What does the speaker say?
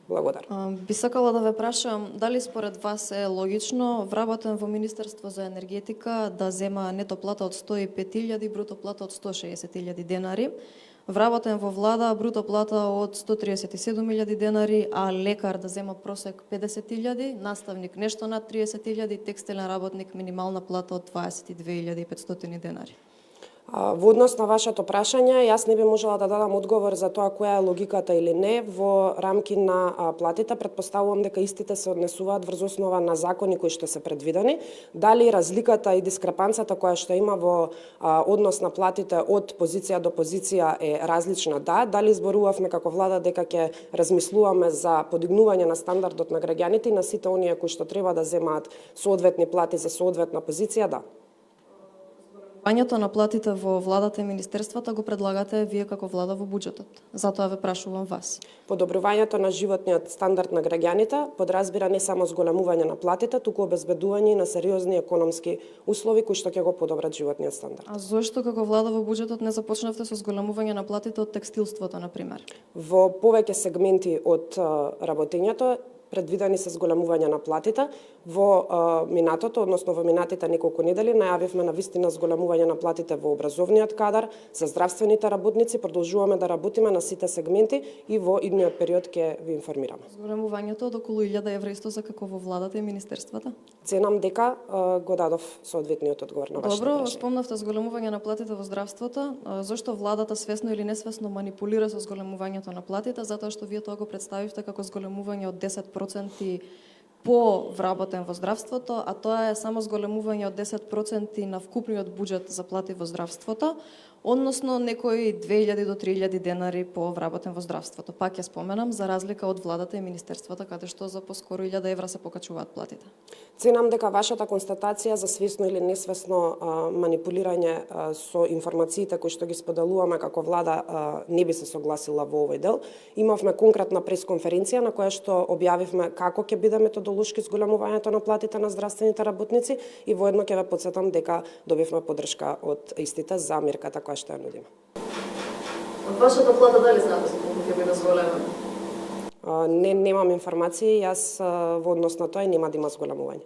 Благодарам. Би сакала да ве прашам, дали според вас е логично вработен во Министерство за енергетика да зема нето плата од 105.000, бруто плата од 160.000 денари, вработен во влада бруто плата од 137.000 денари, а лекар да зема просек 50.000, наставник нешто над 30.000, текстилен работник минимална плата од 22.500 денари? Во однос на вашето прашање, јас не би можела да дадам одговор за тоа која е логиката или не во рамки на платите. Претпоставувам дека истите се однесуваат врз основа на закони кои што се предвидени. Дали разликата и дискрепанцата која што има во однос на платите од позиција до позиција е различна? Да. Дали зборувавме како влада дека ќе размислуваме за подигнување на стандардот на граѓаните и на сите оние кои што треба да земаат соодветни плати за соодветна позиција? Да. Подобрувањето на платите во владата и министерствата го предлагате вие како влада во буџетот. Затоа ве прашувам вас. Подобрувањето на животниот стандард на граѓаните подразбира не само зголемување на платите, туку обезбедување на сериозни економски услови кои што ќе го подобрат животниот стандард. А зошто како влада во буџетот не започнавте со зголемување на платите од текстилството, на пример? Во повеќе сегменти од работењето предвидени се зголемување на платите. Во минатото, односно во минатите неколку недели, најавивме на вистина зголемување на платите во образовниот кадар, за здравствените работници, продолжуваме да работиме на сите сегменти и во идниот период ќе ви информираме. Зголемувањето од околу 1000 евра исто за како во владата и министерствата? Ценам дека го дадов соодветниот одговор на вашето Добро, прашање. спомнавте зголемување на платите во здравството. Зошто владата свесно или несвесно манипулира со зголемувањето на платите? Затоа што вие тоа го представивте како зголемување од 10% по вработен во здравството, а тоа е само зголемување од 10% на вкупниот буџет за плати во здравството, односно некои 2000 до 3000 денари по вработен во здравството. Пак ја споменам, за разлика од владата и министерствата, каде што за поскоро 1000 евра се покачуваат платите. Ценам дека вашата констатација за свесно или несвесно манипулирање со информациите кои што ги споделуваме како влада не би се согласила во овој дел. Имавме конкретна пресконференција на која што објавивме како ќе биде методолошки зголемувањето на платите на здравствените работници и воедно ќе ве потсетам дека добивме поддршка од истите за мерката која што ја нудиме. Од вашата плата дали знаете за колку ќе биде зголемена? Немам информации, јас во однос на тоа нема да има зголемување.